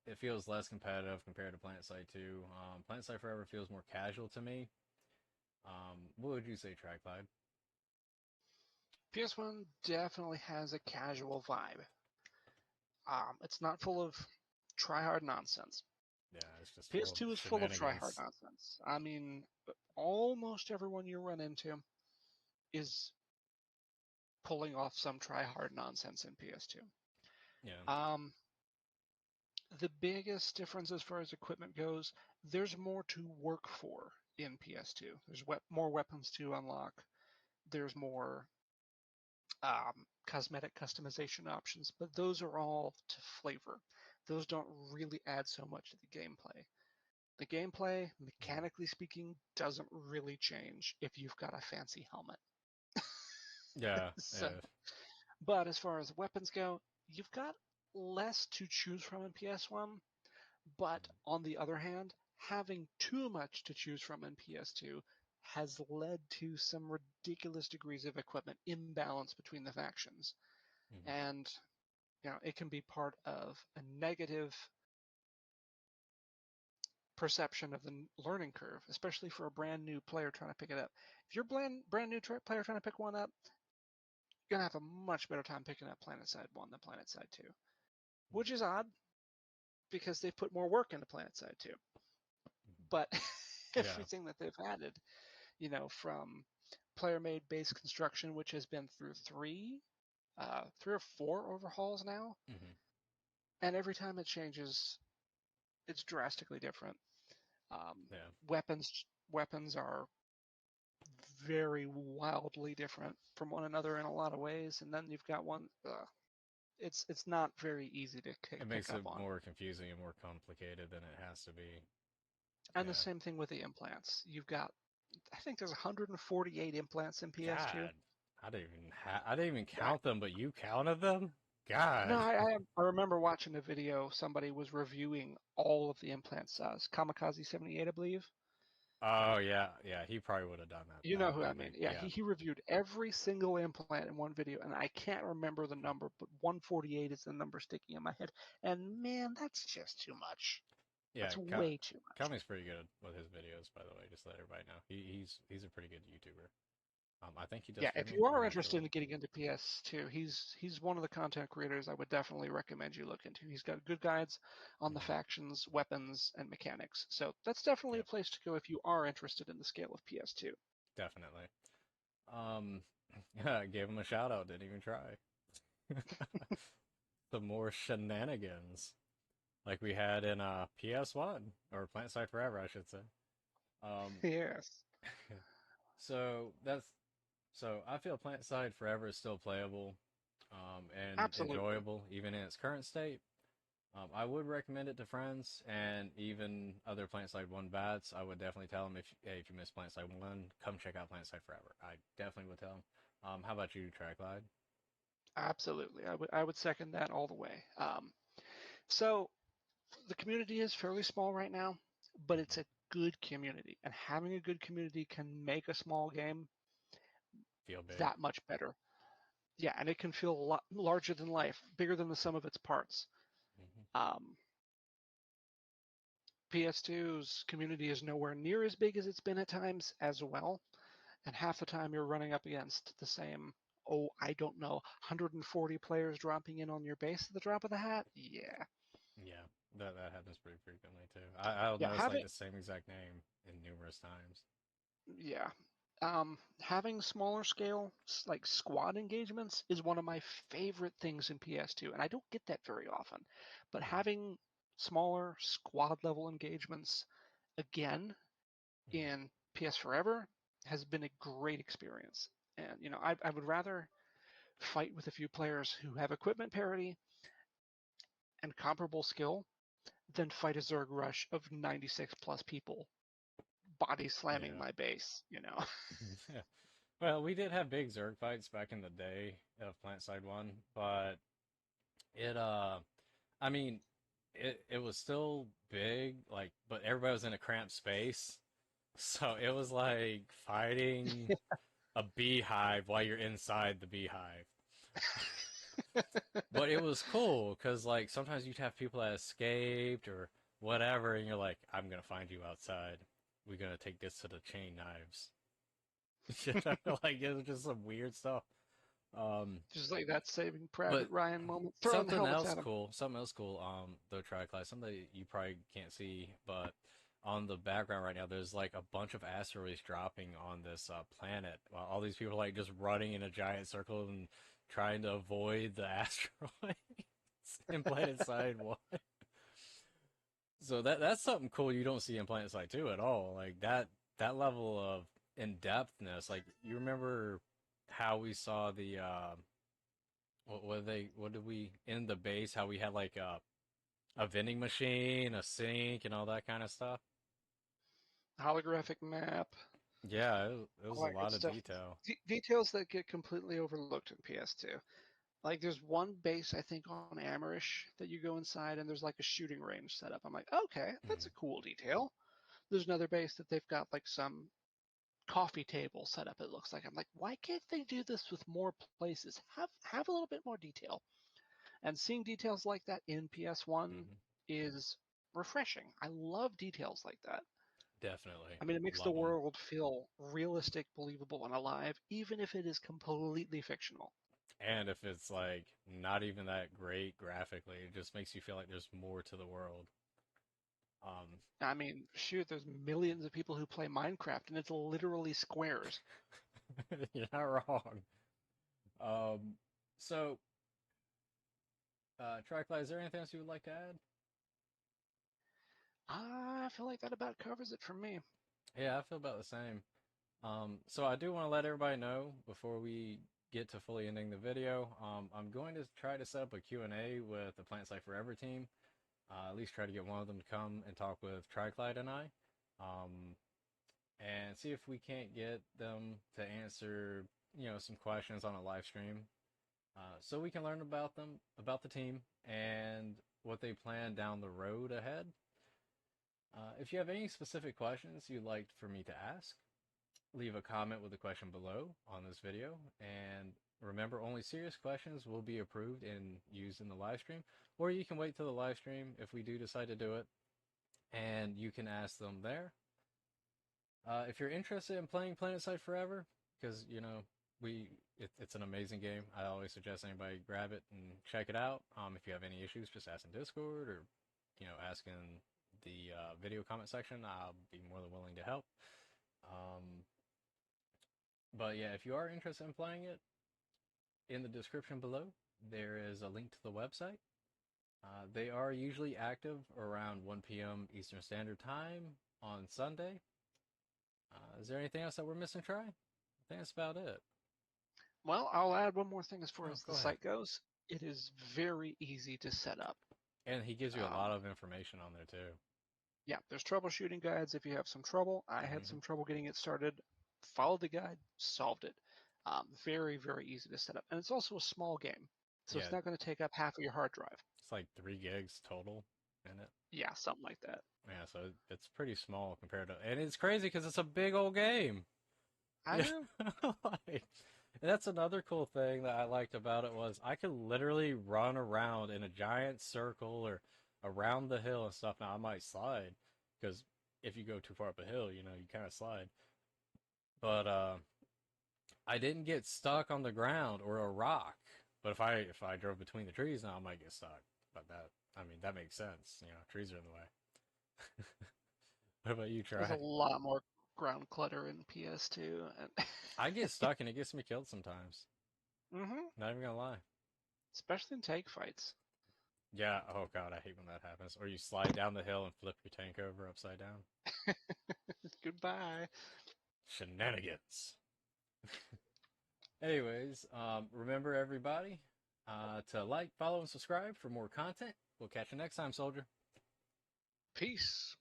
it feels less competitive compared to Planetside 2. Planetside Forever feels more casual to me. What would you say, Trackcloud? PS1 definitely has a casual vibe. It's not full of try-hard nonsense. Yeah, it's just full of PS2 is full of try-hard shenanigans. nonsense. I mean, almost everyone you run into is pulling off some try-hard nonsense in PS2. Yeah. Um, the biggest difference as far as equipment goes, there's more to work for in PS2. There's more weapons to unlock. There's more cosmetic customization options, but those are all to flavor. Those don't really add so much to the gameplay. The gameplay, Mm. mechanically speaking, doesn't really change if you've got a fancy helmet. Yeah, So, yeah. but as far as weapons go, you've got less to choose from in PS1. But on the other hand, having too much to choose from in PS2 has led to some ridiculous degrees of equipment imbalance between the factions. Mm-hmm. And it can be part of a negative perception of the learning curve, especially for a brand new player trying to pick it up. If you're brand new player trying to pick one up, going to have a much better time picking up Planetside 1 than Planetside 2. Which is odd, because they've put more work into Planetside 2. But Yeah. everything that they've added, from player-made base construction, which has been through three or four overhauls now, Mm-hmm. and every time it changes, it's drastically different. Yeah. Weapons are very wildly different from one another in a lot of ways, and then you've got one. It's not very easy to It pick makes up it on. more confusing and more complicated than it has to be. And the Yeah. same thing with the implants. You've got, I think there's 148 implants in PS2. God, I didn't even count them, but you counted them. No, God. I remember watching a video. Somebody was reviewing all of the implants. Camikaze 78, I believe. Oh yeah, yeah. He probably would have done that. You know who I That mean. big. Yeah, Yeah. he reviewed every single implant in one video, and I can't remember the number, but 148 is the number sticking in my head. And man, that's just too much. Yeah. That's way too much. Kami's pretty good with his videos, by the way. Just to let everybody know. He's a pretty good YouTuber. I think he does Yeah, if streaming. you I'm are not interested sure. in getting into PS2, he's one of the content creators I would definitely recommend you look into. He's got good guides on the Hmm. factions, weapons, and mechanics. So that's definitely a Yep. place to go if you are interested in the scale of PS2. Definitely. Um. Yeah. I gave him a shout out. Didn't even try. Some more shenanigans like we had in PS1 or Planetside Forever, I should say. Um. Yes, So that's so I feel Planetside Forever is still playable, and absolutely. enjoyable even in its current state. I would recommend it to friends and even other Planetside One bats. I would definitely tell them if you miss Planetside One, come check out Planetside Forever. I definitely would tell them. How about you, Tracklide? Absolutely. I would second that all the way. So the community is fairly small right now, but it's Hmm. a good community, and having a good community can make a small game Feel big. that much better. Yeah, and it can feel a lot larger than life, bigger than the sum of its parts. Hmm. Um, PS2's community is nowhere near as big as it's been at times as well, and half the time you're running up against the same, oh, I don't know, 140 players dropping in on your base at the drop of the hat. Yeah, Yeah, that happens pretty frequently too. I'll yeah, notice like having the same exact name in numerous times. yeah, having smaller scale like squad engagements is one of my favorite things in PS2, and I don't get that very often. But Hmm. having smaller squad level engagements again Hmm. in PS Forever has been a great experience. And I would rather fight with a few players who have equipment parity and comparable skill than fight a Zerg rush of 96 plus people body slamming Yeah. my base. Yeah. Well, we did have big Zerg fights back in the day of Planetside 1, but it I mean it was still big, like, but everybody was in a cramped space. So it was like fighting a beehive while you're inside the beehive. But it was cool because like sometimes you'd have people that escaped or whatever, and you're like, I'm gonna find you outside. We're gonna take this to the chain knives. Like it was just some weird stuff. Um, Just like that Saving but Private Ryan moment, throwing the helmets at him. something else cool. Though Triclass, something that you probably can't see, but on the background right now, there's like a bunch of asteroids dropping on this planet. While all these people are like just running in a giant circle and trying to avoid the asteroids in Planetside 1. So that's something cool you don't see in Planetside 2 at all. Like that level of in-depthness. Like you remember how we saw the what did we in the base, how we had like a vending machine, a sink, and all that kind of stuff. Holographic map, Yeah, it was all a that good lot of stuff. detail. Details that get completely overlooked in PS2. Like there's one base I think on Amerish that you go inside and there's like a shooting range set up. I'm like, okay, that's Mhm. a cool detail. There's another base that they've got like some coffee table set up. It looks like I'm like, why can't they do this with more places? Have a little bit more detail. And seeing details like that in PS1 Mhm. is refreshing. I love details like that. Definitely I mean, it makes the love them. world feel realistic, believable, and alive, even if it is completely fictional. And if it's like not even that great graphically, it just makes you feel like there's more to the world. Um, I mean, shoot, there's millions of people who play Minecraft, and it's literally squares. you're not wrong. Um, so, Tricly, is there anything else you would like to add? I feel like that about covers it for me. Yeah, I feel about the same. So I do want to let everybody know before we get to fully ending the video. I'm going to try to set up a Q&A with the Planetside Forever team. At least try to get one of them to come and talk with Triclide and I. Um, and see if we can't get them to answer, some questions on a live stream. So we can learn about them, about the team, and what they plan down the road ahead. If you have any specific questions you'd like for me to ask, leave a comment with a question below on this video. And remember, only serious questions will be approved and used in the live stream. Or you can wait till the live stream if we do decide to do it, and you can ask them there. If you're interested in playing Planetside Forever, because it's an amazing game. I always suggest anybody grab it and check it out. If you have any issues, just ask in Discord or ask in the video comment section. I'll be more than willing to help. But yeah, if you are interested in playing it, in the description below, there is a link to the website. They are usually active around 1 p.m. Eastern Standard Time on Sunday. Is there anything else that we're missing, Trey? I think that's about it. Well, I'll add one more thing as far as Go the ahead. site goes. It is very easy to set up. And he gives you a lot of information on there too. Yeah, there's troubleshooting guides if you have some trouble. I had some trouble getting it started. Followed the guide, solved it. Very, very easy to set up. And it's also a small game, so Yeah, it's not going to take up half of your hard drive. it's like 3 gigs total in it. Yeah, something like that. Yeah, so it's pretty small compared to, and it's crazy because it's a big old game. I Yeah, know. like, and that's another cool thing that I liked about it was I could literally run around in a giant circle or around the hill and stuff. Now I might slide because if you go too far up a hill, you kind of slide. But I didn't get stuck on the ground or a rock. But if I drove between the trees now, I might get stuck. But that makes sense. Trees are in the way. What about you, There's a Try? lot more ground clutter in PS2. And I get stuck and it gets me killed sometimes. mm-hmm. Not even gonna lie. Especially in tank fights. Yeah, oh god, I hate when that happens. Or you slide down the hill and flip your tank over upside down. Goodbye. Shenanigans. Anyways, remember everybody to like, follow, and subscribe for more content. We'll catch you next time, soldier. Peace.